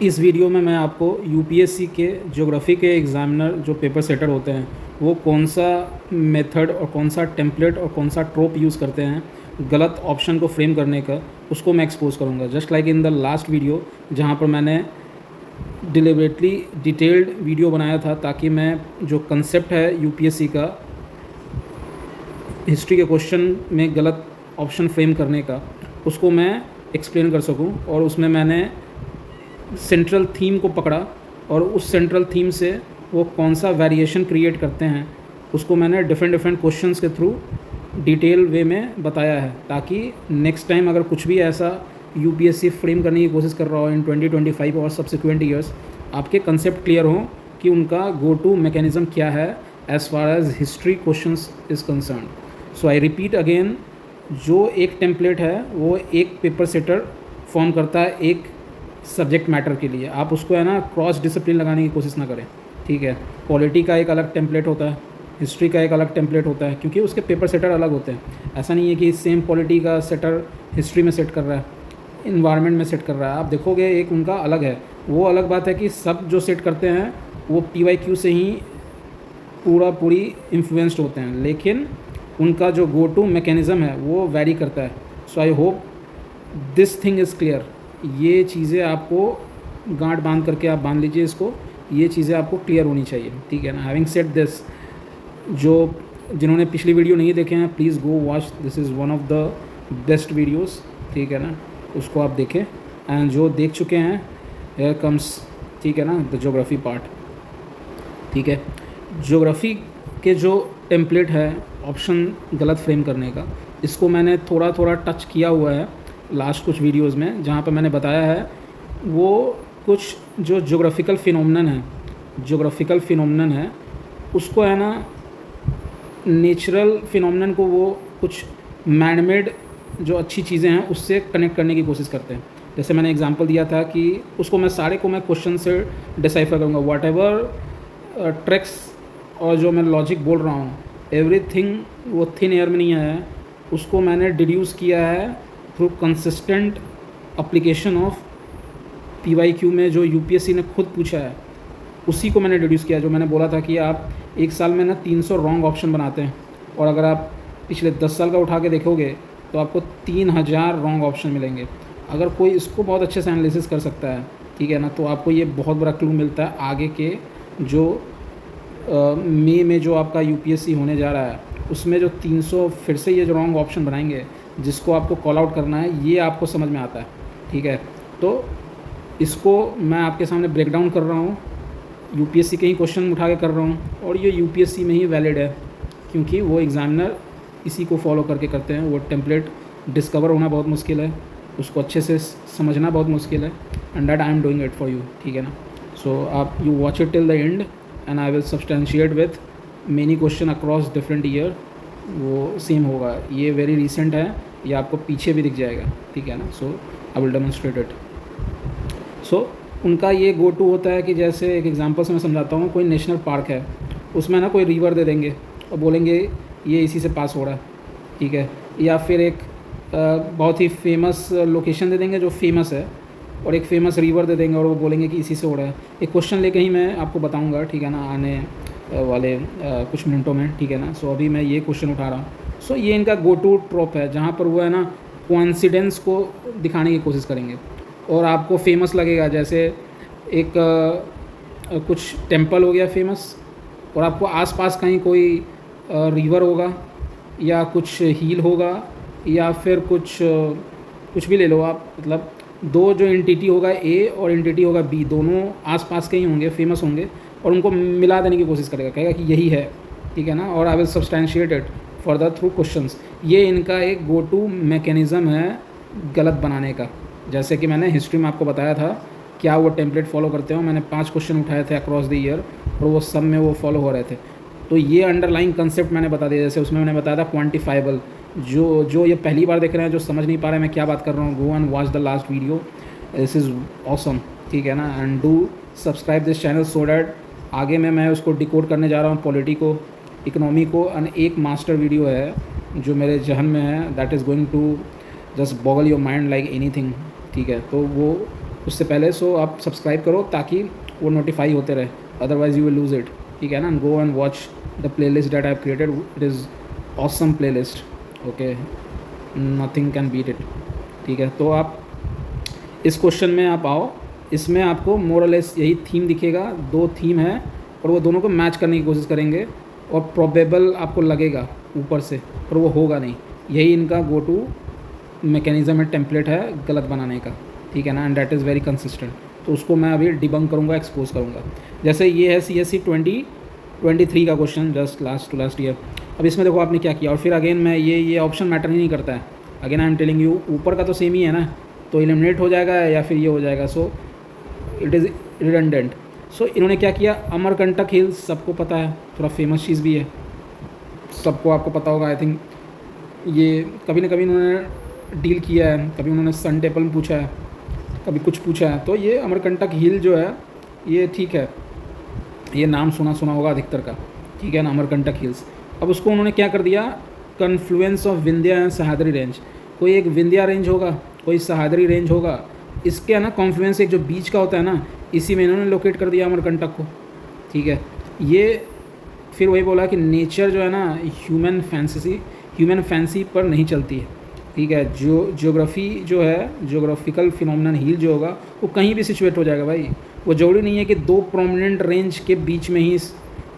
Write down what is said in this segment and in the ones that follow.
इस वीडियो में मैं आपको यूपीएससी के ज्योग्राफी के एग्ज़ामिनर जो पेपर सेटर होते हैं वो कौन सा मेथड और कौन सा टेम्पलेट और कौन सा ट्रोप यूज़ करते हैं गलत ऑप्शन को फ्रेम करने का, उसको मैं एक्सपोज करूँगा। Just like in the last video जहाँ पर मैंने डिलिबरेटली डिटेल्ड वीडियो बनाया था ताकि मैं जो कंसेप्ट है यूपीएससी का हिस्ट्री के क्वेश्चन में गलत ऑप्शन फ्रेम करने का, उसको मैं एक्सप्लेन कर सकूं। और उसमें मैंने सेंट्रल थीम को पकड़ा और उस सेंट्रल थीम से वो कौन सा वेरिएशन क्रिएट करते हैं उसको मैंने डिफरेंट क्वेश्चंस के थ्रू डिटेल वे में बताया है, ताकि नेक्स्ट टाइम अगर कुछ भी ऐसा यूपीएससी फ्रेम करने की कोशिश कर रहा हो इन 2025 और सब्सिक्वेंट ईयर्स, आपके कंसेप्ट क्लियर हो कि उनका गो टू मैकेनिज़्म क्या है as far as history questions is concern. So I repeat again, जो एक टेम्पलेट है वो एक पेपर सेटर फॉर्म करता है एक सब्जेक्ट मैटर के लिए। आप उसको है ना क्रॉस डिसिप्लिन लगाने की कोशिश ना करें, ठीक है। पॉलिटी का एक अलग टेम्पलेट होता है, हिस्ट्री का एक अलग टेम्पलेट होता है, क्योंकि उसके पेपर सेटर अलग होते हैं। ऐसा नहीं है कि सेम पॉलिटी का सेटर हिस्ट्री में सेट कर रहा है, इन्वायरमेंट में सेट कर रहा है। आप देखोगे एक उनका अलग है। वो अलग बात है कि सब जो सेट करते हैं वो PYQ से ही पूरी इन्फ्लुएंस्ड होते हैं, लेकिन उनका जो गो टू मैकेनिज़्म है वो वैरी करता है। So I hope this thing is clear. ये चीज़ें आपको गांठ बांध करके आप बांध लीजिए इसको, ये चीज़ें आपको क्लियर होनी चाहिए, ठीक है ना। हैविंग सेड दिस, जिन्होंने पिछली वीडियो नहीं देखे हैं please go watch, this is one of the best videos, ठीक है ना, उसको आप देखें। एंड जो देख चुके हैं, हेयर कम्स, ठीक है ना, द ज्योग्राफी पार्ट, ठीक है। ज्योग्राफी के जो टेम्पलेट है ऑप्शन गलत फ्रेम करने का, इसको मैंने थोड़ा टच किया हुआ है लास्ट कुछ वीडियोस में, जहाँ पर मैंने बताया है वो कुछ जो ज्योग्राफिकल फिनोमेनन है उसको है ना, नेचुरल फिनोमेनन को वो कुछ मैनमेड जो अच्छी चीज़ें हैं उससे कनेक्ट करने की कोशिश करते हैं। जैसे मैंने एग्जांपल दिया था कि उसको मैं सारे को मैं क्वेश्चन से डिसाइफर करूँगा, वॉट एवर ट्रिक्स और जो मैं लॉजिक बोल रहा हूँ एवरीथिंग वो थिन एयर में नहीं आया है, उसको मैंने डिड्यूस किया है through consistent application of PYQ में जो यूपीएससी ने खुद पूछा है, उसी को मैंने डिड्यूस किया। जो मैंने बोला था कि आप एक साल में ना 300 रॉन्ग ऑप्शन बनाते हैं, और अगर आप पिछले 10 साल का उठा के देखोगे तो आपको 3000 रॉन्ग ऑप्शन मिलेंगे। अगर कोई इसको बहुत अच्छे से एनालिसिस कर सकता है, ठीक है ना, तो आपको ये बहुत बड़ा क्लू मिलता है आगे के जो मई में जो आपका यूपीएससी होने जा रहा है उसमें जो 300 फिर से ये जो रॉन्ग ऑप्शन बनाएंगे जिसको आपको कॉल आउट करना है, ये आपको समझ में आता है, ठीक है। तो इसको मैं आपके सामने ब्रेक डाउन कर रहा हूँ, यूपीएससी के ही क्वेश्चन उठा के कर रहा हूँ, और ये यूपीएससी में ही वैलिड है क्योंकि वो एग्ज़ामिनर इसी को फॉलो करके करते हैं। वो टेम्पलेट डिस्कवर होना बहुत मुश्किल है, उसको अच्छे से समझना बहुत मुश्किल है, and that I am doing it for you, ठीक है ना। सो आप you watch it till the end and I will substantiate with many question across different year. वो सेम होगा, ये वेरी रिसेंट है, ये आपको पीछे भी दिख जाएगा, ठीक है ना। सो आई विल डेमोन्स्ट्रेट इट। सो उनका ये गो टू होता है कि जैसे एक एग्जांपल से मैं समझाता हूँ, कोई नेशनल पार्क है, उसमें ना कोई रिवर दे देंगे और बोलेंगे ये इसी से पास हो रहा है, ठीक है। या फिर एक बहुत ही फेमस लोकेशन दे देंगे जो फेमस है, और एक फेमस रिवर दे देंगे और वो बोलेंगे कि इसी से हो रहा है। एक क्वेश्चन लेके ही मैं आपको बताऊँगा, ठीक है ना, आने वाले कुछ मिनटों में, ठीक है ना। सो अभी मैं ये क्वेश्चन उठा रहा हूँ। सो ये इनका गो टू ट्रॉप है जहाँ पर वो है ना कोइंसिडेंस को दिखाने की कोशिश करेंगे और आपको फेमस लगेगा। जैसे एक कुछ टेम्पल हो गया फेमस, और आपको आसपास कहीं कोई रिवर होगा या कुछ हील होगा या फिर कुछ भी ले लो आप, मतलब दो जो एंटिटी होगा A और एंटिटी होगा B, दोनों आसपास के ही होंगे, फेमस होंगे, और उनको मिला देने की कोशिश करेगा, कहेगा कि यही है, ठीक है ना। और I will substantiate it further through questions. ये इनका एक गो टू मैकेनिज़्म है गलत बनाने का। जैसे कि मैंने हिस्ट्री में आपको बताया था क्या वो टेम्पलेट फॉलो करते हो, मैंने 5 क्वेश्चन उठाए थे अक्रॉस द ईयर और वो सब में वो फॉलो हो रहे थे। तो ये अंडरलाइन कंसेप्ट मैंने बता दिया। जैसे उसमें मैंने बताया था क्वान्टिफाइबल, जो ये पहली बार देख रहे हैं, जो समझ नहीं पा रहे हैं मैं क्या बात कर रहा हूँ, गो and watch the last video, this is awesome, ठीक है ना। And do subscribe this channel so that आगे में मैं उसको डिकोड करने जा रहा हूँ, पॉलिटी को, इकोनॉमी को। एंड एक मास्टर वीडियो है जो मेरे जहन में है, that is going to just boggle your mind like anything, ठीक है। तो वो उससे पहले। सो आप सब्सक्राइब करो ताकि वो नोटिफाई होते रहे, otherwise you will lose it, ठीक है ना। Go and watch the playlist that I have created, it is awesome playlist, okay, nothing can beat it, ठीक है। तो आप इस क्वेश्चन में आप आओ, इसमें आपको मोरलेस यही थीम दिखेगा, 2 थीम है और वो दोनों को मैच करने की कोशिश करेंगे और प्रोबेबल आपको लगेगा ऊपर से, पर वो होगा नहीं। यही इनका गो टू मैकेनिज़्म है, टेम्पलेट है गलत बनाने का, ठीक है ना। And that is very consistent. तो उसको मैं अभी डिबंक करूँगा, एक्सपोज करूँगा। जैसे ये है CSE 2023 का क्वेश्चन, जस्ट लास्ट ईयर। अब इसमें देखो आपने क्या किया, और फिर अगेन मैं ये ऑप्शन मैटर ही नहीं करता है। Again I am telling you, ऊपर का तो सेम ही है ना, तो एलिमिनेट हो जाएगा या फिर ये हो जाएगा। So it is redundant. So इन्होंने क्या किया, अमरकंटक हिल्स सबको पता है, थोड़ा फेमस चीज़ भी है, सबको आपको पता होगा। आई थिंक ये कभी ना कभी इन्होंने डील किया है, कभी उन्होंने सन टेम्पल में पूछा है, कभी कुछ पूछा है। तो ये अमरकंटक हिल जो है ये ठीक है, ये नाम सुना होगा अधिकतर का, ठीक है ना, अमरकंटक हिल्स। अब उसको उन्होंने क्या कर दिया, confluence of Vindhya and Sahyadri range. कोई एक विंध्या रेंज होगा, कोई सह्याद्री रेंज होगा, इसके है ना कॉन्फ्लुएंस एक जो बीच का होता है ना, इसी में इन्होंने लोकेट कर दिया अमरकंटक को, ठीक है। ये फिर वही बोला कि नेचर जो है ना ह्यूमन फैंसी पर नहीं चलती है, ठीक है। ज्योग्राफी जो है, ज्योग्राफिकल फिनोमिनन हील जो होगा वो कहीं भी सिचुएट हो जाएगा भाई। वो जरूरी नहीं है कि 2 प्रोमिनेंट रेंज के बीच में ही,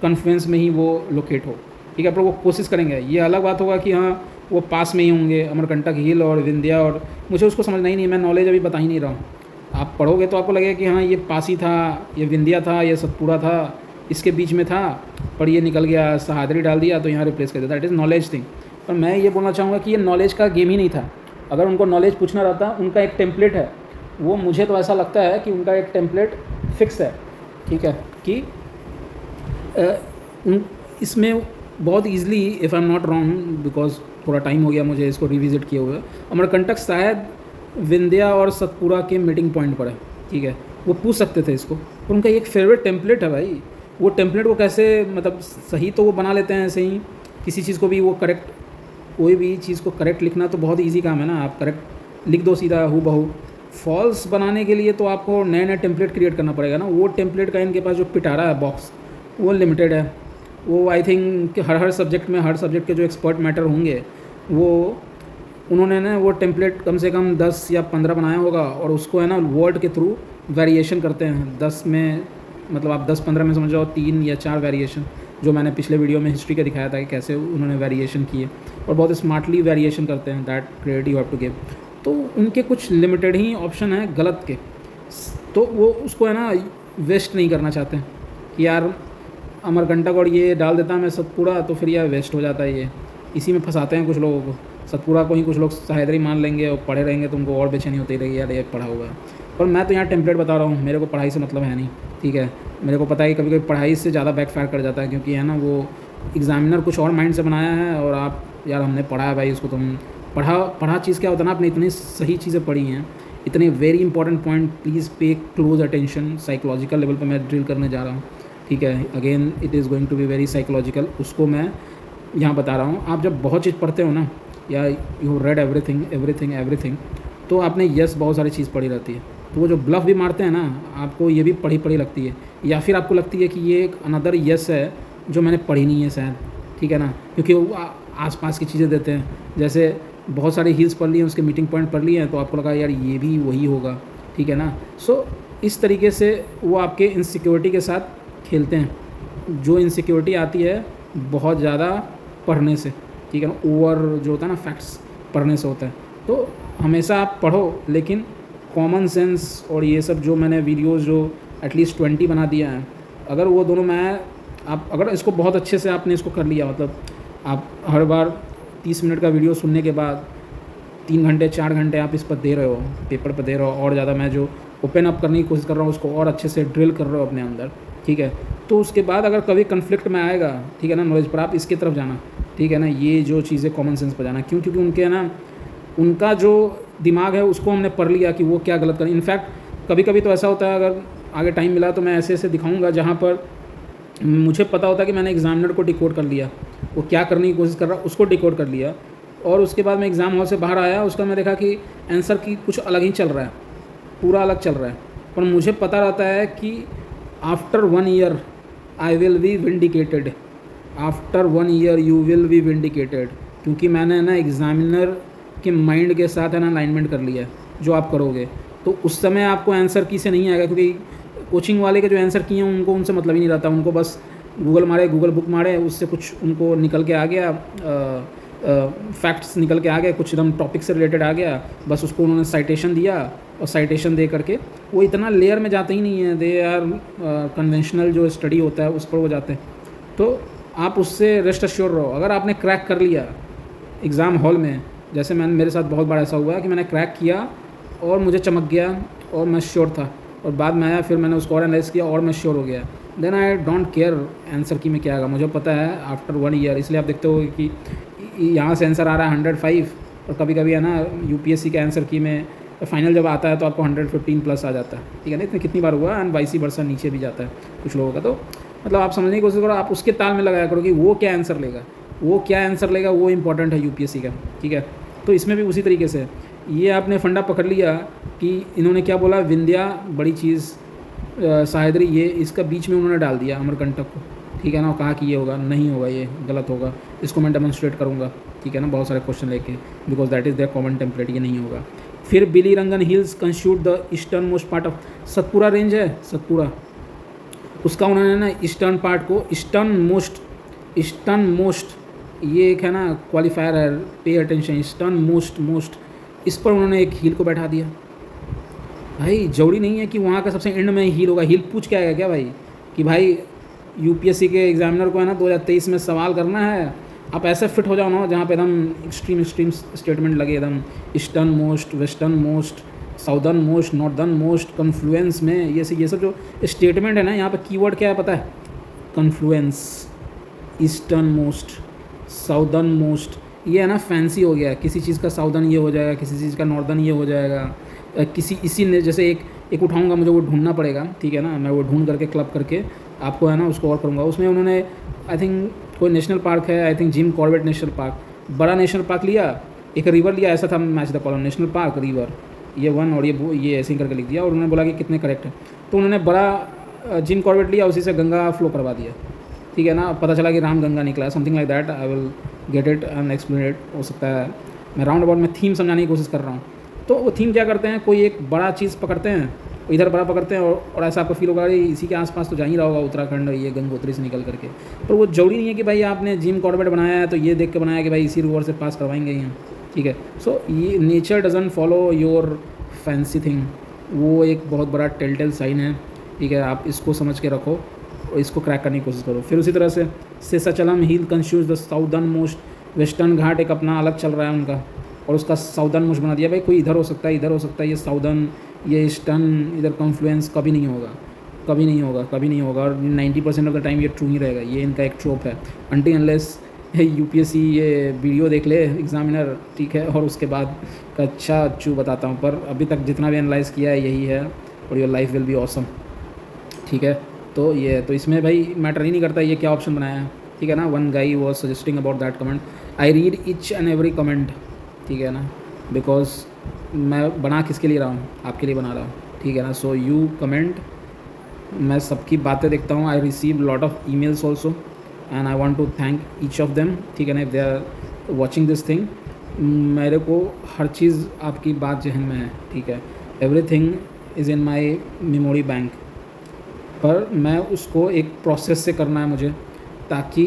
कन्फ्लुएंस में ही वो लोकेट हो, ठीक है। पर वो कोशिश करेंगे। ये अलग बात होगा कि हाँ वो पास में ही होंगे, अमरकंटक हिल और विंध्या, और मुझे उसको समझना ही नहीं, मैं नॉलेज अभी बता ही नहीं रहा हूँ। आप पढ़ोगे तो आपको लगेगा कि हाँ ये पास ही था, ये विंध्या था, ये सतपुड़ा था, इसके बीच में था, पर ये निकल गया, सह्याद्री डाल दिया तो यहाँ रिप्लेस कर दिया। That is knowledge thing. पर मैं ये बोलना चाहूँगा कि ये नॉलेज का गेम ही नहीं था। अगर उनको नॉलेज पूछना रहता, उनका एक टेम्पलेट है, वो मुझे तो ऐसा लगता है कि उनका एक टेम्पलेट फिक्स है, ठीक है, कि इसमें बहुत easily, if I am not wrong, because थोड़ा टाइम हो गया मुझे इसको रिविज़िट किए हुए, अमरकंटक शायद विंध्या और सतपुड़ा के मीटिंग पॉइंट पर है, ठीक है। वो पूछ सकते थे इसको, पर उनका एक फेवरेट टेम्पलेट है भाई। वो टेम्पलेट को कैसे, मतलब सही तो वो बना लेते हैं ऐसे ही, किसी चीज़ को भी वो करेक्ट, कोई भी चीज़ को करेक्ट लिखना तो बहुत ईजी काम है ना, आप करेक्ट लिख दो सीधा हूबहू। फॉल्स बनाने के लिए तो आपको नए नए टेम्पलेट क्रिएट करना पड़ेगा ना। वो टेम्पलेट का इनके पास जो पिटारा है बॉक्स, वो लिमिटेड है। वो आई थिंक हर सब्जेक्ट में, हर सब्जेक्ट के जो एक्सपर्ट मैटर होंगे, वो उन्होंने ना वो टेम्पलेट कम से कम 10 या 15 बनाया होगा, और उसको है ना वर्ड के थ्रू वेरिएशन करते हैं। 10 में मतलब आप 10-15 में समझ जाओ 3 या 4 वेरिएशन, जो मैंने पिछले वीडियो में हिस्ट्री का दिखाया था कि कैसे उन्होंने वेरिएशन किए, और बहुत स्मार्टली वेरिएशन करते हैं। That credit you have to give. तो उनके कुछ लिमिटेड ही ऑप्शन हैं गलत के, तो वो उसको है ना वेस्ट नहीं करना चाहते हैं कि यार अमरकंटक और ये डाल देता मैं सतपुड़ा, तो फिर यह वेस्ट हो जाता है। ये इसी में फंसाते हैं कुछ लोगों को। सतपुड़ा को ही कुछ लोग सह्याद्री मान लेंगे और पढ़े रहेंगे, तो उनको और बेचैनी होती रहेगी, यार ये पढ़ा हुआ है। पर मैं तो यहाँ टेम्पलेट बता रहा हूँ, मेरे को पढ़ाई से मतलब है नहीं, ठीक है। मेरे को पता है कि कभी कभी पढ़ाई से ज़्यादा बैकफायर कर जाता है, क्योंकि है ना वो एग्जामिनर कुछ और माइंड से बनाया है, और आप यार हमने पढ़ा है भाई, इसको तुम पढ़ा चीज़ क्या होता है ना, आपने इतनी सही चीज़ें पढ़ी हैं, इतने very important point, please pay close attention. Psychological level पर मैं ड्रिल करने जा रहा हूँ, ठीक है। Again it is going to be very psychological, उसको मैं यहाँ बता रहा हूँ। आप जब बहुत चीज़ पढ़ते हो ना, या यू रेड एवरीथिंग, तो आपने यस बहुत सारी चीज़ पढ़ी रहती है, तो वो जो ब्लफ भी मारते हैं ना, आपको ये भी पढ़ी लगती है, या फिर आपको लगती है कि ये एक अनदर यस है जो मैंने पढ़ी नहीं है शायद, ठीक है ना, क्योंकि वो आसपास की चीज़ें देते हैं। जैसे बहुत सारी हिल्स पढ़ ली हैं, उसके मीटिंग पॉइंट पढ़ लिए हैं, तो आपको लगा यार ये भी वही होगा, ठीक है ना। सो इस तरीके से वो आपके इनसिक्योरिटी के साथ खेलते हैं। जो इनसिक्योरिटी आती है बहुत ज़्यादा पढ़ने से, ठीक है ना, ओवर जो होता है ना फैक्ट्स पढ़ने से होता है। तो हमेशा आप पढ़ो, लेकिन कॉमन सेंस और ये सब जो मैंने वीडियोस जो एटलीस्ट 20 बना दिया है, अगर वो दोनों आप अगर इसको बहुत अच्छे से आपने इसको कर लिया, मतलब आप हर बार 30 मिनट का वीडियो सुनने के बाद 3 घंटे 4 घंटे आप इस पर दे रहे हो, पेपर पर दे रहे हो, और ज़्यादा मैं जो ओपन अप करने की कोशिश कर रहा हूँ उसको और अच्छे से ड्रिल कर रहे हो अपने अंदर, ठीक है। तो उसके बाद अगर कभी कन्फ्लिक्ट में आएगा, ठीक है ना, नॉलेज पर, आप इसकी तरफ जाना, ठीक है ना, ये जो चीज़ें कॉमन सेंस पर जाना। क्यों? क्योंकि उनके ना उनका जो दिमाग है उसको हमने पढ़ लिया कि वो क्या गलत करें। इनफैक्ट कभी कभी तो ऐसा होता है, अगर आगे टाइम मिला तो मैं ऐसे दिखाऊंगा जहाँ पर मुझे पता होता है कि मैंने एग्जामिनर को डिकोड कर लिया, वो क्या करने की कोशिश कर रहा है उसको डिकोड कर लिया, और उसके बाद मैं एग्ज़ाम हॉल से बाहर आया, उसका मैं देखा कि आंसर की कुछ अलग ही चल रहा है, पूरा अलग चल रहा है, पर मुझे पता रहता है कि after 1 year I will be vindicated, after 1 year you will be vindicated, क्योंकि मैंने ना एग्ज़ामिनर के माइंड के साथ है ना अलाइनमेंट कर लिया है। जो आप करोगे तो उस समय आपको आंसर की से नहीं आएगा, क्योंकि कोचिंग वाले के जो आंसर की हैं उनको उनसे मतलब ही नहीं रहता, उनको बस गूगल मारे, गूगल बुक मारे, उससे कुछ उनको निकल के आ गया, फैक्ट्स निकल के आ गए, कुछ एकदम टॉपिक से रिलेटेड आ गया, बस उसको उन्होंने साइटेशन दिया और साइटेशन दे करके वो इतना लेयर में जाते ही नहीं है, दे आर कन्वेंशनल जो स्टडी होता है उस पर वो जाते हैं। तो आप उससे रेस्ट अश्योर रहो। अगर आपने क्रैक कर लिया एग्ज़ाम हॉल में, जैसे मेरे साथ बहुत बार ऐसा हुआ है कि मैंने क्रैक किया और मुझे चमक गया और मैं श्योर था, और बाद में आया फिर मैंने उसको और एनालाइज किया और मैं श्योर हो गया, then I don't care answer की में क्या आएगा, मुझे पता है आफ्टर 1 ईयर। इसलिए आप देखते हो कि यहाँ से आंसर आ रहा है 105, और कभी कभी है ना यूपीएससी के आंसर की में फाइनल जब आता है तो आपको 115 प्लस आ जाता है, ठीक है ना। इतनी कितनी बार हुआ, एंड 22% नीचे भी जाता है कुछ लोगों का। तो मतलब आप समझने की कोशिश करो, आप उसके ताल में लगाया करो कि वो क्या आंसर लेगा, वो क्या आंसर लेगा, वो इंपॉर्टेंट है यूपीएससी का, ठीक है। तो इसमें भी उसी तरीके से ये आपने फंडा पकड़ लिया कि इन्होंने क्या बोला, विंध्या बड़ी चीज़, साहिद्री, ये इसका बीच में उन्होंने डाल दिया अमरकंटक को, ठीक है ना, और कहा कि ये होगा, नहीं होगा, ये गलत होगा, इसको मैं डेमोन्स्ट्रेट करूँगा, ठीक है ना, बहुत सारे क्वेश्चन लेके, because that is their common template, ये नहीं होगा। फिर Biligirirangan hills constitute the eastern most part of, Satpura range है, सतपुरा, उसका उन्होंने ना ईस्टर्न पार्ट को ईस्टर्न मोस्ट, ये एक है ना क्वालिफायर है, पे अटेंशन, ईस्टर्न मोस्ट, इस पर उन्होंने एक हील को बैठा दिया। भाई जरूरी नहीं है कि वहाँ का सबसे एंड में हील होगा, हील पूछ के आएगा क्या भाई, कि भाई यूपीएससी के एग्जामिनर को है ना 2023 में सवाल करना है, आप ऐसे फिट हो जाओ ना जहाँ पे एकदम एक्सट्रीम स्टेटमेंट लगे, एकदम eastern most, western most, southern most, northern most, confluence में, ये सब जो स्टेटमेंट है ना, यहाँ पे कीवर्ड क्या है पता है, confluence, eastern most, southern most, ये है ना फैंसी हो गया, किसी चीज़ का साउदर्न ये हो जाएगा, किसी चीज़ का नॉर्दर्न ये हो जाएगा, किसी इसी ने जैसे एक उठाऊंगा, मुझे वो ढूंढना पड़ेगा, ठीक है ना, मैं वो ढूंढ करके क्लब करके आपको है ना उसको और करूँगा। उसमें उन्होंने आई थिंक कोई नेशनल पार्क है, I think Jim Corbett national park, बड़ा नेशनल पार्क लिया, एक रिवर लिया, ऐसा था match the column, national park, river, ये 1 और ये ऐसे ही करके लिख दिया, और उन्होंने बोला कि कितने करेक्ट है, तो उन्होंने बड़ा जिम कॉर्बेट लिया, उसी से गंगा फ्लो करवा दिया, ठीक है ना, पता चला कि राम गंगा निकला, something like that, I will get it and explain it, हो सकता है मैं राउंड अबाउट में थीम समझाने की कोशिश कर रहा हूँ। तो वो थीम क्या करते हैं, कोई एक बड़ा चीज़ पकड़ते हैं, इधर बड़ा पकड़ते हैं, और ऐसा आपको फील होगा इसी के आसपास तो जा ही रहा होगा उत्तराखंड, ये गंगोत्री से निकल करके, पर वो जरूरी नहीं है कि भाई आपने जिम कॉर्बेट बनाया है तो ये देख के बनाया कि भाई इसी रिवर से पास करवाएंगे यहाँ, ठीक है। सो ये nature doesn't follow your fancy thing, वो एक बहुत बड़ा टेल साइन है, ठीक है, आप इसको समझ के रखो और इसको क्रैक करने की कोशिश करो। फिर उसी तरह से Seshachalam hill constitutes the southern most, western ghat एक अपना अलग चल रहा है उनका, और उसका साउदर्न मोस्ट बना दिया, भाई कोई इधर हो सकता है, इधर हो सकता है, ये साउदर्न, ये ईस्टर्न, इधर कॉन्फ्लुएंस कभी नहीं होगा, कभी नहीं होगा, कभी नहीं होगा, और 90% ऑफ द टाइम ये ट्रू ही रहेगा, ये इनका एक ट्रोप है, अनटिल अनलेस यूपीएससी ये वीडियो देख ले एग्जामिनर, ठीक है, और उसके बाद का अच्छा अच्छू बताता हूँ, पर अभी तक जितना भी एनालाइज़ किया है यही है, और your life will be awesome, ठीक है। तो ये तो इसमें भाई मैटर ही नहीं करता ये क्या ऑप्शन बनाया है, ठीक है ना। वन गाई was suggesting about that comment, I read each and every comment, ठीक है ना, बिकॉज मैं बना किसके लिए रहा हूँ, आपके लिए बना रहा हूँ, ठीक है ना। सो यू कमेंट, मैं सबकी बातें देखता हूँ, I receive lot of emails also and I want to thank each of them, ठीक है ना, if they are watching this thing. मेरे को हर चीज़ आपकी बात जहन में है, ठीक है, everything is in my memory bank, पर मैं उसको एक प्रोसेस से करना है मुझे, ताकि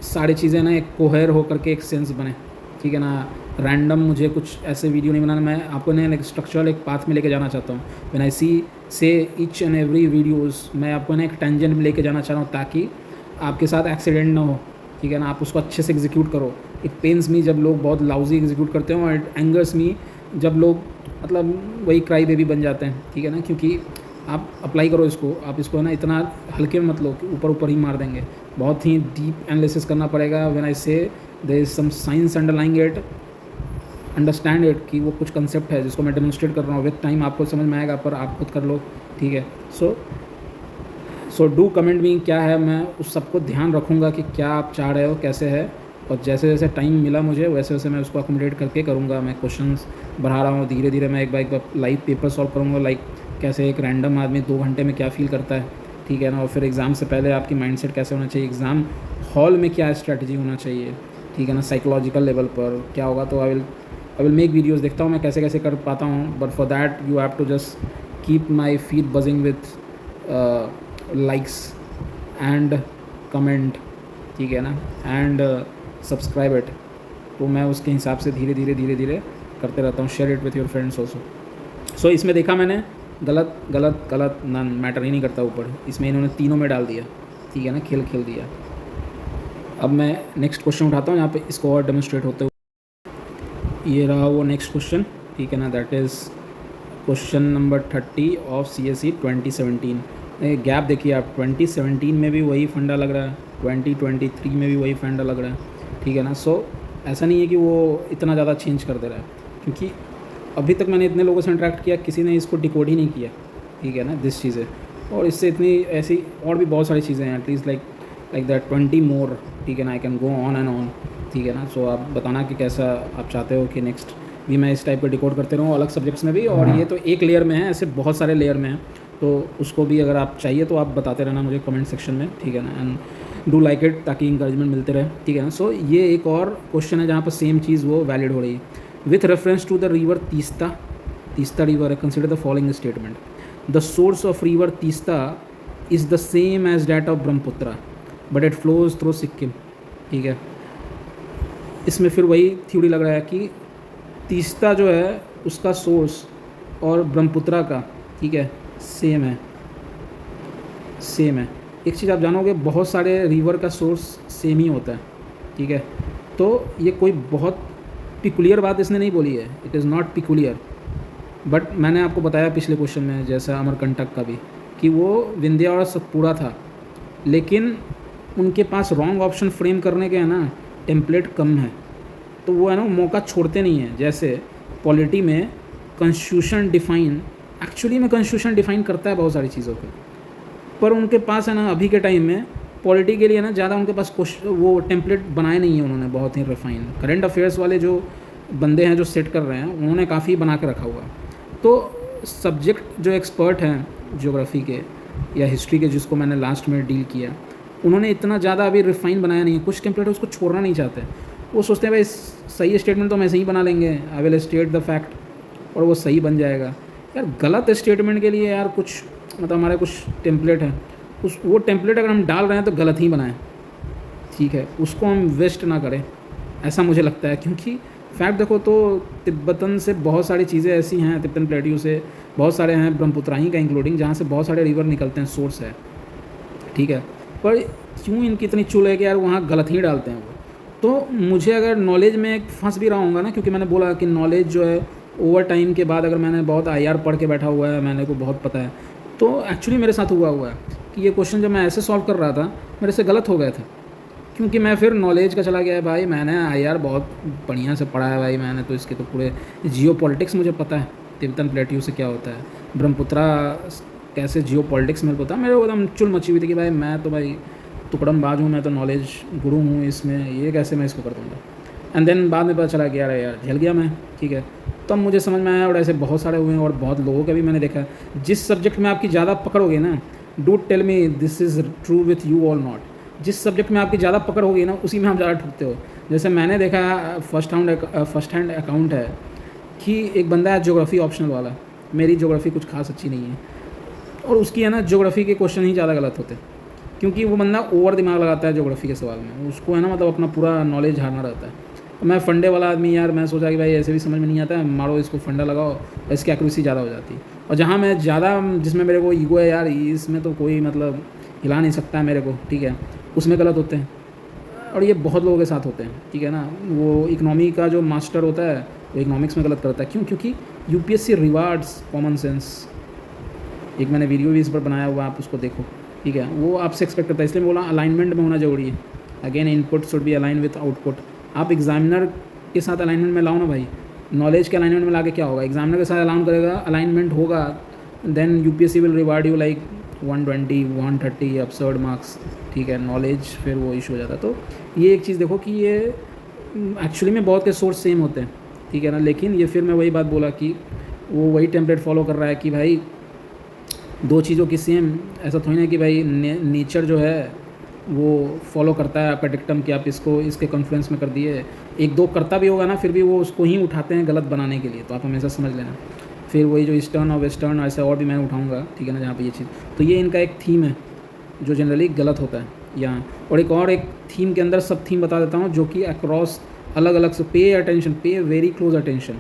सारी चीज़ें ना एक कोहेर होकर के एक सेंस बने, ठीक है ना। रैंडम मुझे कुछ ऐसे वीडियो नहीं बनाना, मैं आपको ना एक स्ट्रक्चरल एक पाथ में लेके जाना चाहता हूँ। व्हेन आई सी से ईच एंड एवरी वीडियोस, मैं आपको ना एक टेंजेंट में लेके जाना चाह रहा हूँ, ताकि आपके साथ एक्सीडेंट ना हो, ठीक है ना, आप उसको अच्छे से एग्जीक्यूट करो। इट पेन्स मी जब लोग बहुत लाउजी एग्जीक्यूट करते हैं, और इट एंगर्स मी जब लोग मतलब वही क्राई बेबी बन जाते हैं, ठीक है ना, क्योंकि आप अप्लाई करो इसको, आप इसको है ना इतना हल्के में मत लो कि ऊपर ऊपर ही मार देंगे, बहुत ही डीप एनालिसिस करना पड़ेगा। When I say there is some science underlying it, understand it, कि वो कुछ कंसेप्ट है जिसको मैं डेमोन्स्ट्रेट कर रहा हूँ, विद टाइम आपको समझ में आएगा, पर आप खुद कर लो, ठीक है। सो डू कमेंट मी क्या है, मैं उस सबको ध्यान रखूँगा कि क्या आप चाह रहे हो, कैसे है, और जैसे जैसे टाइम मिला मुझे वैसे वैसे मैं उसको अकोमोडेट करके करूँगा। मैं क्वेश्चंस बढ़ा रहा हूँ धीरे धीरे। मैं एक बार लाइव पेपर सॉल्व करूँगा, लाइक कैसे एक रैंडम आदमी 2 घंटे में क्या फ़ील करता है, ठीक है ना। और फिर एग्ज़ाम से पहले आपकी माइंडसेट कैसे होना चाहिए, एग्ज़ाम हॉल में क्या स्ट्रैटेजी होना चाहिए, ठीक है ना, साइकोलॉजिकल लेवल पर क्या होगा। तो आई विल मेक वीडियोज़, देखता हूँ मैं कैसे कैसे कर पाता हूँ। But for that you have to just keep my feed buzzing with likes and comment, ठीक है ना, एंड सब्सक्राइब इट। तो मैं उसके हिसाब से धीरे धीरे करते रहता हूँ। Share it with your friends also. So इसमें देखा मैंने गलत गलत गलत नन मैटर ही नहीं करता ऊपर, इसमें इन्होंने तीनों में डाल दिया, ठीक है ना, खेल दिया। अब मैं नेक्स्ट क्वेश्चन उठाता हूँ यहाँ पे इसको और डेमोन्स्ट्रेट होते हुए। ये रहा वो नेक्स्ट क्वेश्चन, ठीक है ना, that is question number 30 of CSE 2017। Gap देखिए आप, 2017 में भी वही फंडा लग रहा है, 2023 में भी वही फंडा लग रहा है, ठीक है ना। सो ऐसा नहीं है कि वो इतना ज़्यादा चेंज कर दे रहा है, क्योंकि अभी तक मैंने इतने लोगों से इंटरेक्ट किया, किसी ने इसको डिकोड ही नहीं किया, ठीक है ना, दिस चीज़ें। और इससे इतनी ऐसी और भी बहुत सारी चीज़ें हैं, एटलीस्ट लाइक दैट 20 मोर, ठीक है ना। I can go on and on, ठीक है ना। सो आप बताना कि कैसा आप चाहते हो कि नेक्स्ट भी मैं इस टाइप का डिकोड करते रहूँ अलग सब्जेक्ट्स में भी। और ये तो एक लेयर में है, ऐसे बहुत सारे लेयर में है, तो उसको भी अगर आप चाहिए तो आप बताते रहना मुझे कमेंट सेक्शन में, ठीक है ना। एंड डू लाइक इट, ताकि इंकरेजमेंट मिलते रहे, ठीक है ना। सो ये एक और क्वेश्चन है जहाँ पर सेम चीज़ वो वैलिड हो रही है। With reference to the river Teesta river, consider the following statement. The source of river Teesta is the same as that of Brahmaputra but it flows through Sikkim, ठीक है। इसमें फिर वही थ्योरी लग रहा है कि तीस्ता जो है उसका सोर्स और ब्रह्मपुत्रा का, ठीक है, सेम है। एक चीज़ आप जानोगे, बहुत सारे रिवर का सोर्स सेम ही होता है, ठीक है। तो ये कोई बहुत पिकुलियर बात इसने नहीं बोली है, it is not peculiar. But मैंने आपको बताया पिछले क्वेश्चन में, जैसा अमरकंटक का भी, कि वो विंध्या और सतपुड़ा था, लेकिन उनके पास रॉन्ग ऑप्शन फ्रेम करने के है ना टेम्पलेट कम है, तो वो है ना मौका छोड़ते नहीं है। जैसे पॉलिटी में कॉन्स्टिट्यूशन डिफ़ाइन, एक्चुअली में कॉन्स्टिट्यूशन डिफ़ाइन करता है बहुत सारी चीज़ों को, पर उनके पास है ना अभी के टाइम में पॉलिटी के लिए ना ज़्यादा उनके पास वो टेम्पलेट बनाए नहीं है उन्होंने, बहुत ही रिफाइन। करंट अफेयर्स वाले जो बंदे हैं जो सेट कर रहे हैं, उन्होंने काफ़ी बना के रखा हुआ है। तो सब्जेक्ट जो एक्सपर्ट हैं ज्योग्राफी के या हिस्ट्री के, जिसको मैंने लास्ट में डील किया, उन्होंने इतना ज़्यादा अभी रिफाइन बनाया नहीं है। कुछ टेम्पलेट उसको छोड़ना नहीं चाहते, वो सोचते हैं भाई सही स्टेटमेंट तो हम ऐसे ही बना लेंगे, I will state the fact, और वो सही बन जाएगा। यार गलत स्टेटमेंट के लिए यार कुछ मतलब हमारे कुछ टेम्पलेट हैं, वो टेम्पलेट अगर हम डाल रहे हैं तो गलत ही बनाएं, ठीक है, उसको हम वेस्ट ना करें, ऐसा मुझे लगता है। क्योंकि फैक्ट देखो तो तिब्बतन से बहुत सारी चीज़ें ऐसी हैं, तिब्बतन प्लेट्यू से बहुत सारे हैं, ब्रह्मपुत्राही का इंक्लूडिंग, जहाँ से बहुत सारे रिवर निकलते हैं, सोर्स है, ठीक है। पर क्यों इनकी इतनी चुल है कि यार वहाँ गलत ही डालते हैं वो। तो मुझे अगर नॉलेज में फंस भी रहा हूँगा ना, क्योंकि मैंने बोला कि नॉलेज जो है ओवर टाइम के बाद, अगर मैंने बहुत IR पढ़ के बैठा हुआ है, मैंने को बहुत पता है, तो एक्चुअली मेरे साथ हुआ है कि ये क्वेश्चन जब मैं ऐसे सॉल्व कर रहा था मेरे से गलत हो गए थे, क्योंकि मैं फिर नॉलेज का चला गया है भाई, मैंने IR बहुत बढ़िया से पढ़ा है भाई, मैंने तो इसके तो पूरे जियो पॉलिटिक्स मुझे पता है, तिब्बतन प्लेट्यू से क्या होता है, ब्रह्मपुत्रा कैसे जियो पॉलिटिक्स मेरे को पता है। मेरे को एकदम चुल मची हुई थी कि भाई मैं तो भाई तुकड़मबाज हूँ, मैं तो नॉलेज गुरु हूँ इसमें, ये कैसे मैं इसको कर दूँगा। एंड देन बाद में पता चला कि यार झेल गया मैं, ठीक है। तब मुझे समझ में आया, और ऐसे बहुत सारे हुए हैं और बहुत लोगों का भी मैंने देखा है। जिस सब्जेक्ट में आपकी ज़्यादा पकड़ होगी ना, do tell me this is true with you or not, जिस सब्जेक्ट में आपकी ज़्यादा पकड़ होगी ना उसी में आप ज़्यादा ठुकते हो। जैसे मैंने देखा फर्स्ट हैंड अकाउंट है कि एक बंदा है ज्योग्राफी ऑप्शनल वाला, मेरी ज्योग्राफी कुछ खास अच्छी नहीं है, और उसकी है ना ज्योग्राफी के क्वेश्चन ही ज़्यादा गलत होते, क्योंकि वो बंदा ओवर दिमाग लगाता है ज्योग्राफी के सवाल में, उसको है ना मतलब अपना पूरा नॉलेज हारना रहता है। मैं फंडे वाला आदमी, यार मैं सोचा कि भाई ऐसे भी समझ में नहीं आता है, मारो इसको फंडा लगाओ, इसकी एक्यूरेसी ज़्यादा हो जाती है। और जहाँ मैं ज़्यादा, जिसमें मेरे को ईगो है यार, इसमें तो कोई मतलब हिला नहीं सकता है मेरे को, ठीक है, उसमें गलत होते हैं। और ये बहुत लोगों के साथ होते हैं, ठीक है ना। वो इकनॉमी का जो मास्टर होता है वो इकनॉमिक्स में गलत करता है, क्यों? क्योंकि UPSC रिवार्ड्स कॉमन सेंस। एक मैंने वीडियो भी इस पर बनाया हुआ, आप उसको देखो, ठीक है। वो आपसे एक्सपेक्ट करता है, इसलिए बोला अलाइनमेंट में होना जरूरी है। Again input should be align with output. आप एग्जामिनर के साथ अलाइनमेंट में लाओ ना भाई, नॉलेज के अलाइनमेंट में ला के क्या होगा, एग्जामिनर के साथ अलाउन करेगा, अलाइनमेंट होगा, then UPSC will reward you like 120 130 upward marks, ठीक है। नॉलेज फिर वो इशू हो जाता है। तो ये एक चीज़ देखो कि ये एक्चुअली में बहुत के सोर्स सेम होते हैं, ठीक है ना, लेकिन ये फिर मैं वही बात बोला कि वो वही टेम्पलेट फॉलो कर रहा है कि भाई दो चीज़ों की सेम, ऐसा थोड़ी ना कि भाई नेचर जो है वो फॉलो करता है आपका डिक्टम कि आप इसको इसके कॉन्फ्लुएंस में कर दिए, एक दो करता भी होगा ना, फिर भी वो उसको ही उठाते हैं गलत बनाने के लिए, तो आप हमेशा समझ लेना। फिर वही जो ईस्टर्न और वेस्टर्न ऐसे और भी मैं उठाऊँगा, ठीक है ना, जहाँ पे ये चीज़, तो ये इनका एक थीम है जो जनरली गलत होता है यहाँ। और एक थीम के अंदर सब थीम बता देता हूँ जो कि अक्रॉस अलग अलग से पे अटेंशन, पे वेरी क्लोज अटेंशन,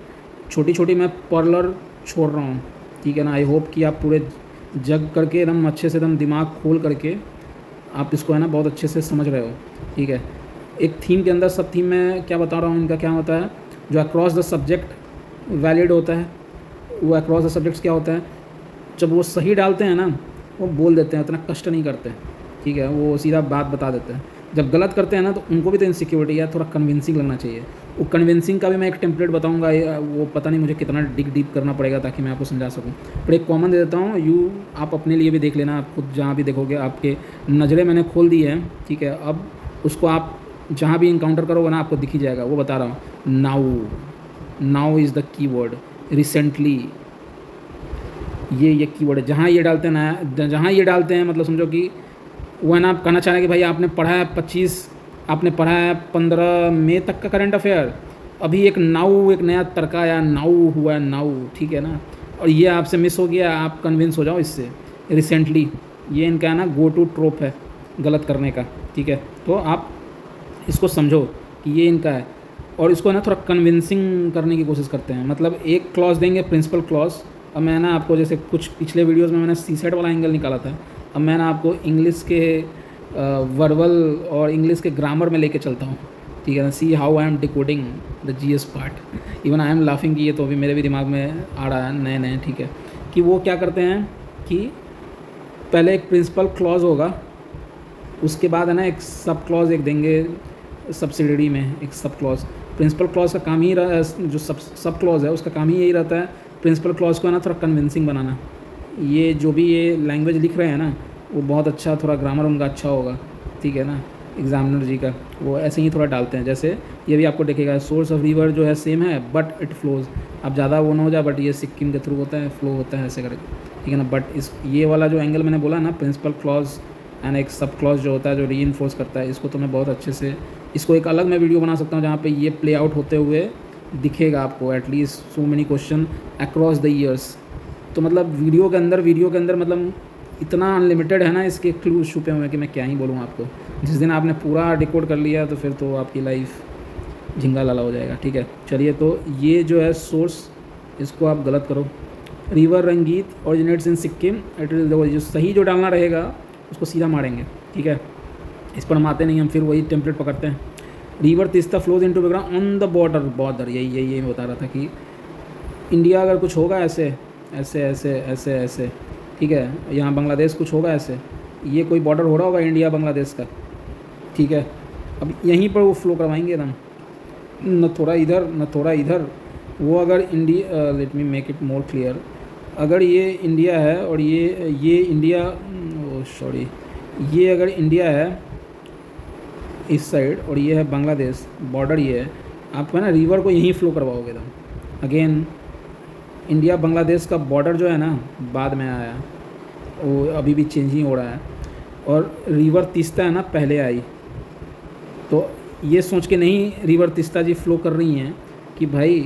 छोटी छोटी मैं पर्लर छोड़ रहा हूँ, ठीक है ना। आई होप कि आप पूरे जग करके एकदम अच्छे से एकदम दिमाग खोल करके आप इसको है ना बहुत अच्छे से समझ रहे हो, ठीक है। एक थीम के अंदर सब थीम में क्या बता रहा हूँ, इनका क्या होता है, जो अक्रॉस द सब्जेक्ट वैलिड होता है, वो अक्रॉस द सब्जेक्ट्स क्या होता है, जब वो सही डालते हैं ना वो बोल देते हैं, इतना कष्ट नहीं करते, ठीक है, वो सीधा बात बता देते हैं। जब गलत करते हैं ना तो उनको भी तो इनसिक्योरिटी है, थोड़ा कन्विंसिंग लगना चाहिए। वो कन्विंसिंग का भी मैं एक टेम्पलेट बताऊंगा, वो पता नहीं मुझे कितना डीप करना पड़ेगा ताकि मैं आपको समझा सकूं, पर एक कॉमन दे देता हूँ, आप अपने लिए भी देख लेना, आप खुद जहाँ भी देखोगे आपके नज़रें मैंने खोल दी हैं, ठीक है। अब उसको आप जहाँ भी इनकाउंटर करोगे ना आपको दिख ही जाएगा, वो बता रहा हूँ। Now is the keyword, recently, ये कीवर्ड है। जहाँ ये डालते हैं ना, जहाँ ये डालते हैं मतलब समझो कि वो है ना, आप कहना चाह रहे हैं कि भाई आपने पढ़ा है 25, आपने पढ़ा है 15 मई तक का करंट अफेयर, अभी एक नाउ, एक नया तड़का आया, नाउ हुआ है, नाउ, ठीक है ना, और ये आपसे मिस हो गया, आप कन्विंस हो जाओ इससे रिसेंटली। ये इनका है ना गो टू ट्रोप है गलत करने का, ठीक है। तो आप इसको समझो कि ये इनका है, और इसको ना थोड़ा कन्विंसिंग करने की कोशिश करते हैं। मतलब एक क्लॉज देंगे, प्रिंसिपल क्लॉज। अब मैं ना आपको, जैसे कुछ पिछले वीडियोस में मैंने सीसेट वाला एंगल निकाला था, अब मैं ना आपको इंग्लिश के वर्बल और इंग्लिश के ग्रामर में लेके चलता हूँ, ठीक है ना। See how I am decoding the GS part, even I am laughing, कि ये तो अभी मेरे भी दिमाग में आ रहा है नए नए, ठीक है। कि वो क्या करते हैं कि पहले एक प्रिंसिपल क्लॉज होगा, उसके बाद है ना एक सब क्लॉज एक देंगे, सब्सिडरी में एक सब क्लॉज। प्रिंसिपल क्लॉज का काम ही जो सब क्लॉज है उसका काम ही यही रहता है, प्रिंसिपल क्लॉज को है ना थोड़ा कन्विंसिंग बनाना। ये जो भी ये लैंग्वेज लिख रहे हैं ना वो बहुत अच्छा, थोड़ा ग्रामर उनका अच्छा होगा, ठीक है ना, एग्जामिनर जी का, वो ऐसे ही थोड़ा डालते हैं। जैसे ये भी आपको देखेगा, सोर्स ऑफ रिवर जो है सेम है बट इट फ्लोज, अब ज़्यादा वो ना हो जाए, बट ये सिक्किम के थ्रू होता है, फ्लो होता है ऐसे करके, ठीक है ना। बट इस ये वाला जो एंगल मैंने बोला ना, प्रिंसिपल क्लॉज एंड एक सब क्लॉज जो होता है जो रीइंफोर्स करता है, इसको तो मैं बहुत अच्छे से, इसको एक अलग मैं वीडियो बना सकता हूँ जहाँ पे ये प्ले आउट होते हुए दिखेगा आपको, at least so many question across the years. तो मतलब वीडियो के अंदर मतलब इतना अनलिमिटेड है ना इसके क्लूज छुपे हुए हैं कि मैं क्या ही बोलूँ आपको। जिस दिन आपने पूरा डिकोड कर लिया तो फिर तो आपकी लाइफ झिंगा लाला हो जाएगा, ठीक है। चलिए, तो ये जो है सोर्स, इसको आप गलत करो। रिवर रंगीत originates in Sikkim, it is जो सही जो डालना रहेगा उसको सीधा मारेंगे, ठीक है। इस पर हम आते नहीं, हम फिर वही टेम्पलेट पकड़ते हैं। River Teesta flows into background on the border, यही मैं बता रहा था कि इंडिया अगर कुछ होगा ऐसे ऐसे ऐसे ऐसे ऐसे, ठीक है, यहाँ बांग्लादेश कुछ होगा ऐसे, ये कोई बॉर्डर हो रहा होगा इंडिया बांग्लादेश का, ठीक है। अब यहीं पर वो फ्लो करवाएंगे एकदम, न थोड़ा इधर न थोड़ा इधर। वो अगर India, let me make it more clear, अगर ये इंडिया है और ये इंडिया, सॉरी, ये अगर इंडिया है इस साइड और ये है बांग्लादेश, बॉर्डर ये है, आप है ना रिवर को यहीं फ्लो करवाओगे एकदम। अगेन इंडिया बांग्लादेश का बॉर्डर जो है ना बाद में आया, वो अभी भी चेंज ही हो रहा है, और रिवर तीस्ता है ना पहले आई। तो ये सोच के नहीं रिवर तीस्ता जी फ्लो कर रही हैं कि भाई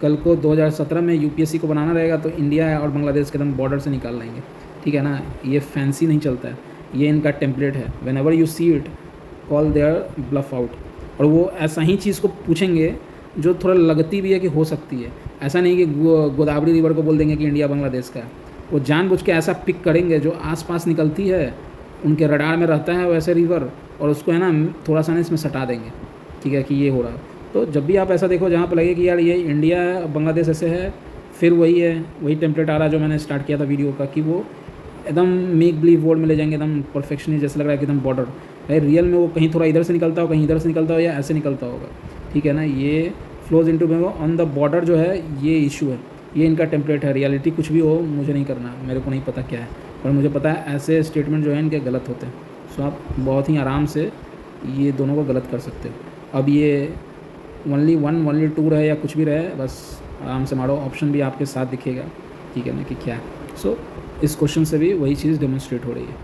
कल को 2017 में यूपीएससी को बनाना रहेगा तो इंडिया और बांग्लादेश के एकदम बॉर्डर से निकाल लेंगे, ठीक है ना। ये फैंसी नहीं चलता है, ये इनका टेम्पलेट है। Whenever you see it call their bluff out. और वो ऐसा ही चीज़ को पूछेंगे जो थोड़ा लगती भी है कि हो सकती है, ऐसा नहीं कि गोदावरी रिवर को बोल देंगे कि इंडिया बांग्लादेश का है। वो जानबूझ के ऐसा पिक करेंगे जो आसपास निकलती है, उनके रडार में रहता है वैसे रिवर, और उसको है ना थोड़ा सा ना इसमें सटा देंगे, ठीक है, कि ये हो रहा है। तो जब भी आप ऐसा देखो जहाँ पर लगे कि यार ये इंडिया बांग्लादेश ऐसे है, फिर वही टेम्पलेट आ रहा जो मैंने स्टार्ट किया था वीडियो का, कि वो एकदम मेक बिलीव वर्ड में ले जाएंगे, एकदम परफेक्शनिस्ट जैसे लग रहा है कि एकदम बॉर्डर भाई, रियल में वो कहीं थोड़ा इधर से निकलता हो, कहीं इधर से निकलता हो, या ऐसे निकलता होगा, ठीक है ना। ये flows into on the border जो है ये इशू है, ये इनका टेम्पलेट है। रियलिटी कुछ भी हो मुझे नहीं करना, मेरे को नहीं पता क्या है, पर मुझे पता है ऐसे स्टेटमेंट जो है इनके गलत होते हैं। सो आप बहुत ही आराम से ये दोनों को गलत कर सकते हो। अब ये ओनली 1 ओनली 2 रहे या कुछ भी रहे, बस आराम से मारो, ऑप्शन भी आपके साथ दिखेगा, ठीक है ना, कि क्या है। सो इस क्वेश्चन से भी वही चीज़ डेमोन्स्ट्रेट हो रही है।